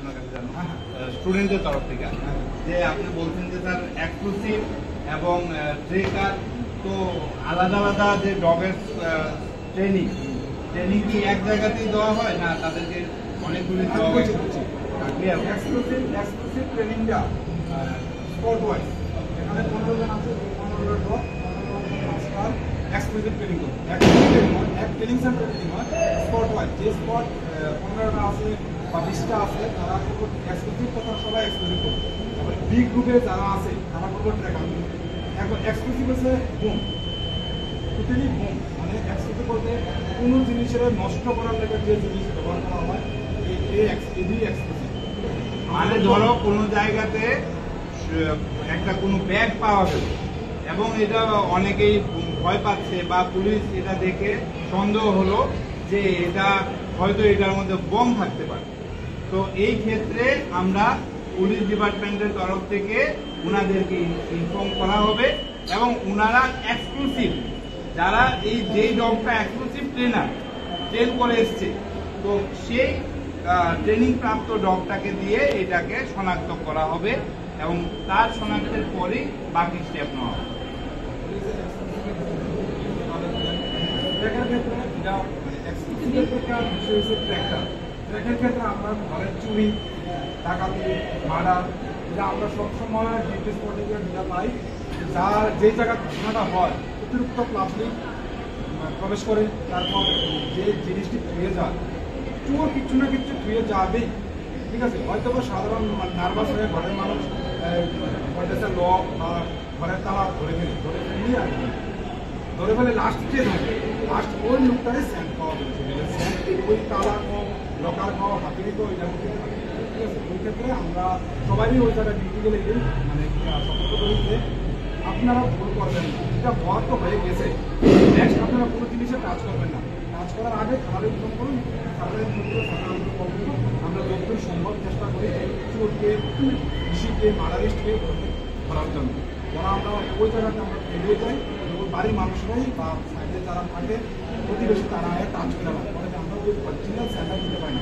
আপনার কাছে জানবো স্টুডেন্টের তরফ থেকে, যে আপনি বলছেন যে স্যার এক্সক্লুসিভ এবং ট্রেকার, তো আলাদা আলাদা যে ডগের ট্রেনিং কি এক জায়গাতেই দেওয়া হয় না তাদেরকে অনেকগুলি ডগ? এক্সক্লুসিভ ট্রেনিংটা স্পট ওয়াইজ, এখানে 15 জন আছে, 15 ডগ এক্সক্লুসিভ ট্রেনিং করবে। এক ট্রেনিং সেন্টার ট্রেনিং হয় স্পট ওয়াইজ, যে স্পট 15টা আছে বা 20টা আছে তারা এক্সক্লুসিভ কথা সবাই এক্সক্লুসিভ করবে। তারপরে বিগ গ্রুপে যারা আছে তারা করবো ট্রেকার। এখন এক্সক্লুসিভ হচ্ছে বুম, টোটালি বুম, মানে এক্সক্লুসিভ বলতে কোনো জিনিসের নষ্ট করার লেগে যে জিনিস ব্যবহার করা হয় এই এক্সক্লুসিভ। মানে ধরো কোনো জায়গাতে একটা কোনো ব্যাগ পাওয়া গেল এবং এটা অনেকেই ভয় পাচ্ছে বা পুলিশ এটা দেখে সন্দেহ হলো যে এটা হয়তো এটার মধ্যে বোম থাকতে পারে, তো এই ক্ষেত্রে আমরা পুলিশ ডিপার্টমেন্টের তরফ থেকে ওনাদেরকে ইনফর্ম করা হবে এবং ওনারা এক্সক্লুসিভ, যারা যেই ডগটা এক্সক্লুসিভ ট্রেন করে এসছে, তো সেই ট্রেনিং প্রাপ্ত ডগটাকে দিয়ে এটাকে শনাক্ত করা হবে এবং তার শনাক্তের পরেই বাকি স্টেপ নেওয়া হবে। ট্রেকের ক্ষেত্রে আমরা ঘরের চুরি, ডাকাতি, মার্ডার, যেটা আমরা সবসময় ডিউটি স্পটে যেটা পাই, যার যে জায়গায় ঘটনাটা হয় অতিরিক্ত পাবলিক প্রবেশ করে, তারপর যে জিনিসটি ধুয়ে যায়, চোর কিছু না কিছু ধুয়ে যাবেই, ঠিক আছে। হয়তো সাধারণ নার্ভাস হয়ে ঘরের মানুষ লক বা ঘরের তালা ধরে ফেলি আর ধরে ফেলে লাস্ট কে থাকে, লাস্ট ওই লোকটারে স্যান্ড পাওয়া স্যান্ড ওই তালা কম, লকার খাওয়া, হাতিরি তো ওই জায়গা থেকে থাকে, ঠিক আছে। ওই ক্ষেত্রে আমরা সবাই ওই জায়গায় ডিউটি গেলে মানে সতর্ক করি যে আপনারা ভুল করবেন না, এটা হওয়ার তো হয়ে গেছে, নেক্সট আপনারা কোনো জিনিসে কাজ করবেন না। কাজ করার আগে খাবারের ইনফর্ম করুন, খাবারের আমরা যতদূর সম্ভব চেষ্টা করি চোরকে, কৃষিকে, মার্ডারিস্টকে করার জন্য। ওরা আমরা ওই জায়গাতে আমরা এগিয়ে যাই, ওই বাড়ির মানুষরাই বা সাইডে যারা থাকে প্রতিবেশী তারা কাজ করে না, পরে আমরা ওই অরিজিনাল স্যান্ডার দিতে পারি না।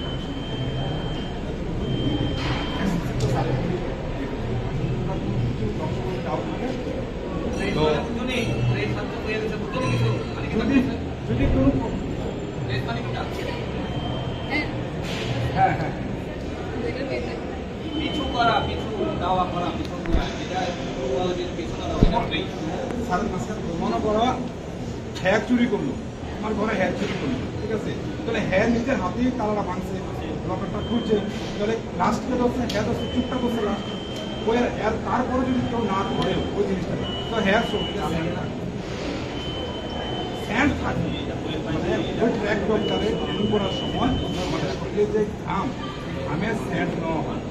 যদি কোনো হ্যাঁ হ্যাঁ পিছু করা, পিছু দাওয়া করা, পিছু মনে করো হ্যাঁ চুরি করলো, আমার ঘরে হ্যাঁ চুরি করলো, ঠিক আছে, তাহলে হ্যাঁ নিজের হাতেই তালাটা ভাঙছে, লকারটা খুলছে, তাহলে লাস্টে ধরছে হ্যাঁ ধরছে, চুপটা করছে লাস্ট, ওই তারপরে যদি কেউ না ধরে ওই জিনিসটা, তো হ্যাঁ স্যান্ড থাকে, মানে ওই ট্র্যাক ডগটারে ট্রেনিং করার সময় আমাদের শরীরে যে ঘামের স্যান্ড নেওয়া হয়,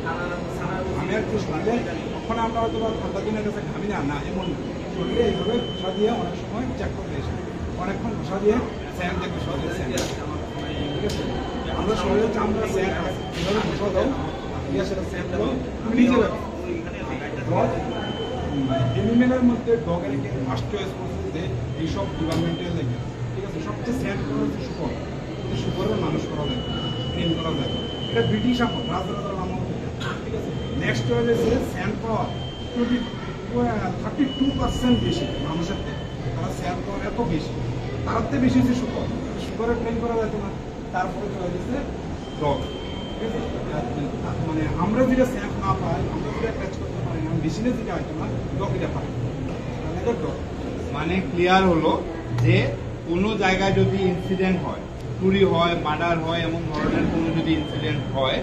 ঘামের যে শরীরে, তখন আমরা হয়তো ঠান্ডা দিনের কাছে ঘামি না এমন শরীরে এইভাবে ঘষা দিয়ে অনেক সময় চেক করতে এসে অনেকক্ষণ ঘষা দিয়ে স্যান্ড দেখবে শরীরে স্যান্ড, ঠিক আছে। আমরা শরীরে চামড়া স্যান্ড আছে, এভাবে ঘষা দাও দিয়ে সেটা স্যান্ড দাও নিজে এনিমেলের মধ্যে ডগের একটি ফার্স্ট চয়েস করছে যে এইসব ডিপার্টমেন্টের লেগে, ঠিক আছে। সবচেয়ে স্যান্ড করা হচ্ছে শুকর, শুকরের মানুষ করা যায়, ট্রেন করা যায়, এটা ব্রিটিশ আমল, রাজরাজার আমল থেকে, ঠিক আছে। নেক্সট হয়ে যে স্যান্ড পাওয়ার 32% বেশি মানুষের থেকে, তারা স্যান্ড পাওয়ার এত বেশি, তার থেকে বেশি হচ্ছে শুকর, শুকরের ট্রেন করা যেত না, তারপরে চলে গেছে ডগ, ঠিক আছে। মানে আমরা যেটা স্যান্ড না পাই, আমরা যেটা ক্যাচ করতে পারি না, মেশিনে যেটা হয়তো না, ডগ এটা পাই, ডগ। মানে ক্লিয়ার হলো যে কোনো জায়গায় যদি ইনসিডেন্ট হয়, চুরি হয়, মার্ডার হয়, এমন ধরনের কোনো যদি ইনসিডেন্ট হয়,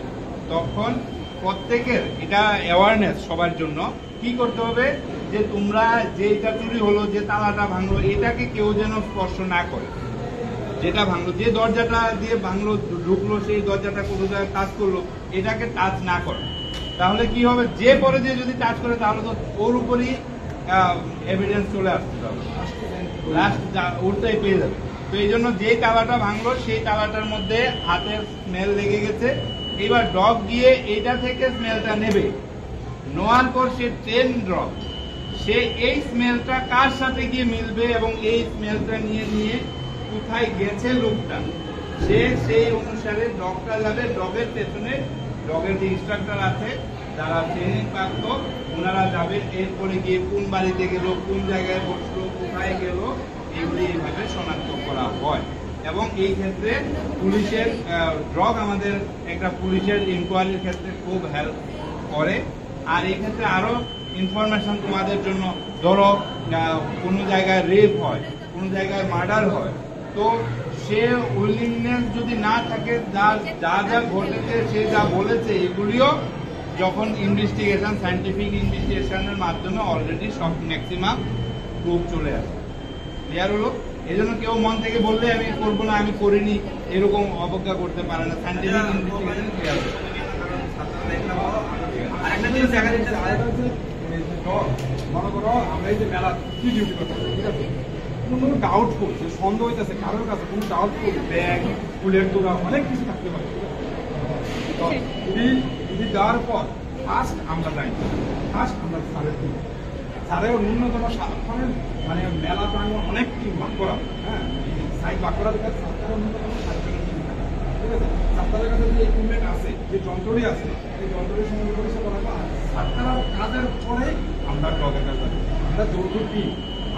তখন প্রত্যেকের এটা অ্যাওয়ারনেস সবার জন্য কি করতে হবে, যে তোমরা যেটা চুরি হলো, যে তালাটা ভাঙলো, এটাকে কেউ যেন স্পর্শ না করে, যেটা ভাঙলো, যে দরজাটা দিয়ে ভাঙলো ঢুকলো, সেই দরজাটা কোনো জায়গায় টাচ করলো, এটাকে টাচ না করে, তাহলে কি হবে, যে পরে যে যদি টাচ করে তাহলে তো ওর উপরই এভিডেন্স চলে আসতে হবে, লাস্ট ওরটাই পেয়ে যাবে। তো এই জন্য যে তালাটা ভাঙলো সেই তালাটার মধ্যে হাতের স্মেল লেগে গেছে, এবার ডগ গিয়ে এইটা থেকে স্মেলটা নেবে, নেওয়ার পর সে ট্রেন ডগ, সে এই স্মেলটা কার সাথে গিয়ে মিলবে এবং এই স্মেলটা নিয়ে কোথায় গেছে লোকটা, সে সেই অনুসারে ডগটা যাবে, ডগের পেছনে ডগের যে ইনস্ট্রাক্টর আছে যারা ট্রেনিং প্রাপ্ত ওনারা যাবেন, এরপরে গিয়ে কোন বাড়িতে গেল, কোন জায়গায় বসলো, কোথায় গেল, এগুলি এইভাবে শনাক্ত করা হয়। এবং এই ক্ষেত্রে পুলিশের ড্রগ আমাদের একটা পুলিশের ইনকোয়ারির ক্ষেত্রে খুব হেল্প করে। আর এই ক্ষেত্রে আরো ইনফরমেশন তোমাদের জন্য, ধরো কোনো জায়গায় রেপ হয়, কোনো জায়গায় মার্ডার হয়, তো সে উইলিংনেস যদি না থাকে, যা যা যা ঘটেছে সে যা বলেছে এগুলিও যখন ইনভেস্টিগেশন, সায়েন্টিফিক ইনভেস্টিগেশনের মাধ্যমে অলরেডি সব ম্যাক্সিমাম প্রুফ চলে আসে। ক্লিয়ার হলো? এই জন্য কেউ মন থেকে বললে আমি করবো না, আমি করিনি, এরকম অবজ্ঞা করতে পারে না। সায়েন্টিফিক ইনভেস্টিগেশন ক্লিয়ার হলো। আরেকটা জিনিস দেখা যাচ্ছে মনে করো আমরা এই যে মেলা কি ডিউটি করতেছি, ঠিক আছে, কোনো ডাউটফুল যে সন্দেহ হইতেছে কারোর কাছে, কোনো ডাউটফুল ব্যাগ, ফুলের তোড়া, অনেক কিছু থাকতে পারে। তো ইডি দেওয়ার পর ফার্স্ট আমরা যাই, ফার্স্ট আমরা স্যারের দিই। স্যারের ন্যূনতম মানে মেলা প্রাঙ্গণ অনেক টিম ভাগ করা, হ্যাঁ, সাইড ভাগ করা দেখা স্যারের ন্যূনতম 60 জনের টিম থাকে, ঠিক আছে। স্যারের কাছে যে ইকুইপমেন্ট আছে, যে যন্ত্রটি আছে, এই যন্ত্রের সঙ্গে পরিচয় করা বা স্যারের কাজের পরে আমরা ডগের কাজ করি। আমরা যৌথ টিম,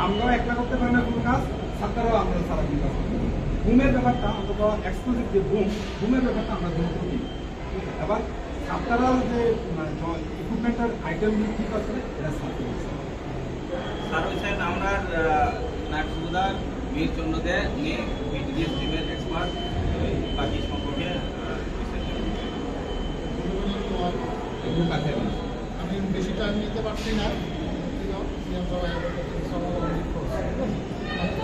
আমরাও একটা করতে পারি না কোনো কাজ, স্যারেরাও আমরা সারা দিন কাজ করি। ঘুমের ব্যাপারটা অন্তত এক্সক্লুসিভ যে ঘুমের ব্যাপারটা আমরা যৌথ টিম। এবার স্যারেরাও যে ইকুইপমেন্টের আইটেম ঠিক আছে, এটা স্যার হচ্ছেন আমরা নাট সুবিধার বীর চন্দ্রদে উনি বিটিডিএস টিমের এক্সপার্ট, বাকি সম্পর্কে আমি বেশি টাইম নিতে পারছি না,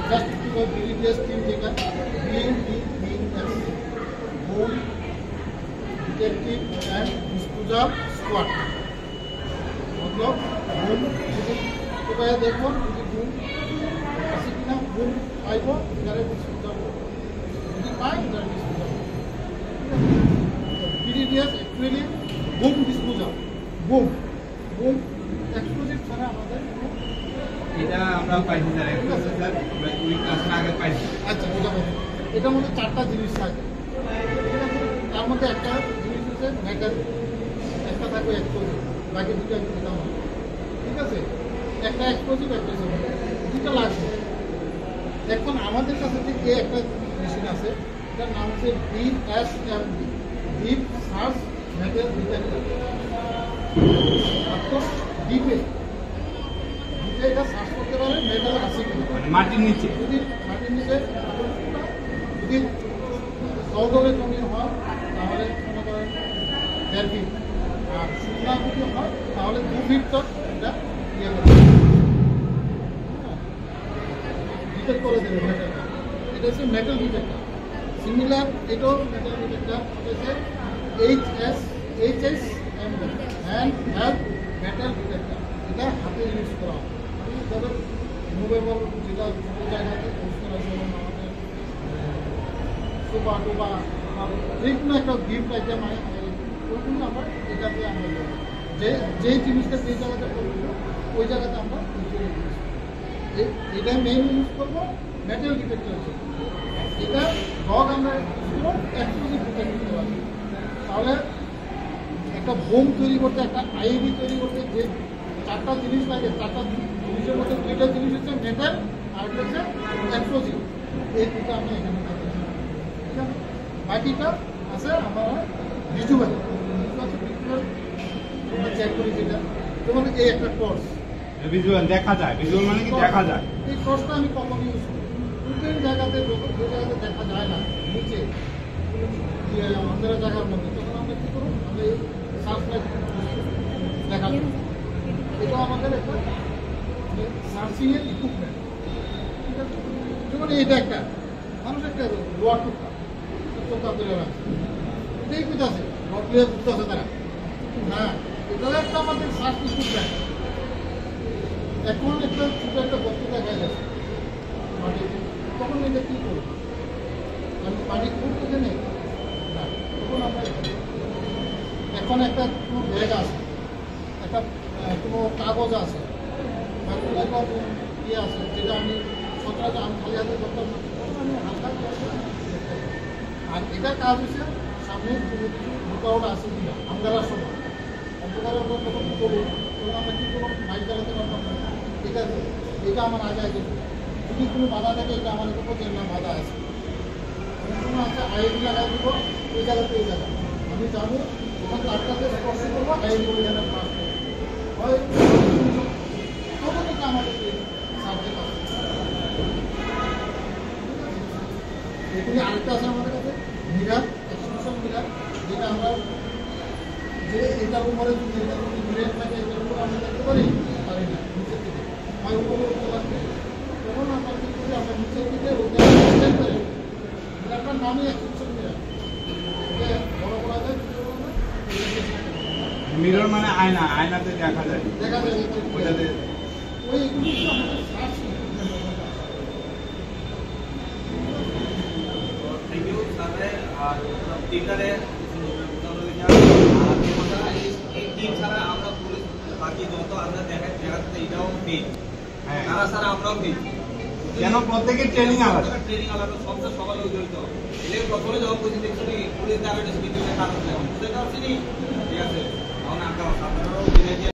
জাস্ট বিটিডিএস টিম যেটা বোন ডিটেকটিভ অ্যান্ড ডিসপোজাল স্কোয়াড, মতলব বোন তো ভাইয়া দেখুন যদি গুণ আছে কিনা, গুণ পাইব এটারে ডিসপোজাল, যদি পাই এটারে disposal. BDDS actually broom disposal, boom boom explosive ছাড়া আমাদের এটা আমরা পাইছি স্যার, স্যার আমরা ওই ক্লাসের আগে পাইছি। আচ্ছা এটা বলুন, এটার মধ্যে 4টা জিনিস থাকে, তার মধ্যে একটা জিনিস হচ্ছে মেটাল, একটা থাকবে এক্সপ্লোজিভ, বাকি দুটো দিতে হবে, ঠিক আছে। একটা এক্সপ্লোজিভ, একটা দুটো লাগবে। এখন আমাদের কাছে যে একটা মেশিন আছে, এটার নাম হচ্ছে DSMD, deep search metal detector. তো ডিপে এটা সার্চ করতে পারে মেটাল আছে কিনা, মানে মাটির নিচে, যদি মাটির নিচে যদি দলদলে জমি হয় তাহলে মনে করেন 1.5 ফিট, আর শুকনা যদি হয় তাহলে 2 ফিট তক এটা ইয়ে করে ডিটেক্ট করে দেবে মেটালটা। এটা হচ্ছে মেটাল ডিটেক্টর। সিমিলার এটাও মেটাল ডিটেক্টর হচ্ছে HSMD, hand help metal detector. এটা হাতে ইউজ করা হয়, তবে মুভেবল যেটা ছোটো জায়গাতে ইউজ করা হয়, যেমন আমাদের সোফা টোফা যে কোনো একটা গিফট আইটেম হয়, ওইগুলো আমরা এটাতে আমরা যেই জিনিসটা যে জায়গাতে করবো ওই জায়গাতে আমরা এটা মেইন ইউজ করবো মেটাল ডিটেক্টর। এটা ডগ আমরা এক্সপ্লোজিভ ডিটেক্ট করতে পারি। তাহলে একটা বোম তৈরি করতে, একটা আইডি তৈরি করতে যে 4টা জিনিস লাগে, 4টা জিনিসের মধ্যে 2টা জিনিস হচ্ছে মেটাল আর হচ্ছে এক্সপ্লোজিভ। এই দুটো আমরা এখানে থাকি, ঠিক আছে। বাকিটা আছে আমরা ভিজুয়াল, আমরা চেক করি যেটা, যেমন এই একটা টর্চ, ভিজুয়াল দেখা যায়। ভিজুয়াল মানে কি দেখা যায়। এই টর্চটা আমি কখন ইউজ করি, বিভিন্ন জায়গাতে যে জায়গাতে দেখা যায় না, নিচে আমাদের জায়গার মধ্যে, তখন আমরা কী করবো, আমরা এই সার্চ লাইট দেখা যায়। এটা আমাদের একটা সার্চিংয়ের ইকুইপমেন্ট, ঠিক আছে। যেমন এটা একটা মানুষ একটা লোয়ার টুকরা চোখা তুলে রাখছে, এটাই বুঝতেছে রড লিয়ে বুঝতেছে তারা, হ্যাঁ, এটা একটা আমাদের সার্চ ইকুইপমেন্ট। এখন একটা ছোটো একটা বস্তু দেখা যাচ্ছে মাটিতে, তখন এটা কী করবো, আমি পানি করতে নেই না, তখন আমরা এখন একটা কোনো ব্যাগ আছে, একটা কোনো কাগজ আছে, বা কোনো একটা ইয়ে আছে, যেটা আমি সচরাচর আমি খালি হাতে করতাম না, আমি হালকা। আর এটার কাজ হচ্ছে সামনে কোনো কিছু রুকাওয়াট আছে কিনা আমরা অন্ধকারের সময় অন্ধকারের আমরা যখন করুন তখন আমরা কী করুন মাইক চালাতে পারতাম না। ঠিক আছে, এটা আমার আগে আগে যদি কোনো বাধা থাকে এটা আমার দেবো যে না বাধা আছে। অনেক সময় আছে আইডি লাগাই দেবো ওই জায়গাতে এই জায়গা আমি যাবো যখন তারটাতে স্পর্শ করবো আইডি ওই জায়গায় পাস করবো হয় তখন এটা আমাদের সাবজেক্ট আছে। এখানে আরেকটা আছে আমাদের কাছে মিরার, এক্সটেনশন মিরার, যেটা আমরা যে এটার উপরে যদি এটা যদি মিরেট থাকে এটার উপরে আমরা দেখতে পারি পারি না নিচের দিকে হয় উপরে উঠতে পারবে তখন আমরা কী করি আমরা নিচের দিকে ওটা এক্সটেন্ড করে মিরারটার নামই এক্সটেনশন মিরার ওকে বড় করা যায় ছোটো করা যায় মিরর মানে আয়না, আয়নাতে দেখা যায় দেখা যায় ওইটাতে। ওই এগুলো কিন্তু আমাদের সার্চ থ্যাংক ইউ স্যারে আর টিচারে এই টিম ছাড়া আমরা পুলিশ বাকি যত আমরা দেখাতে এটাও ফেল হ্যাঁ, তারা ছাড়া আমরাও ফেল কেন প্রত্যেকের ট্রেনিং আলাদা। ট্রেনিং আলাদা সবটা সবাই জড়িত এলে প্রথমে যখন বুঝি দেখছি পুলিশ দ্বারা ডিসপ্লিনের কারণ বুঝতে পারছি ঠিক আছে তখন আমরা আপনারাও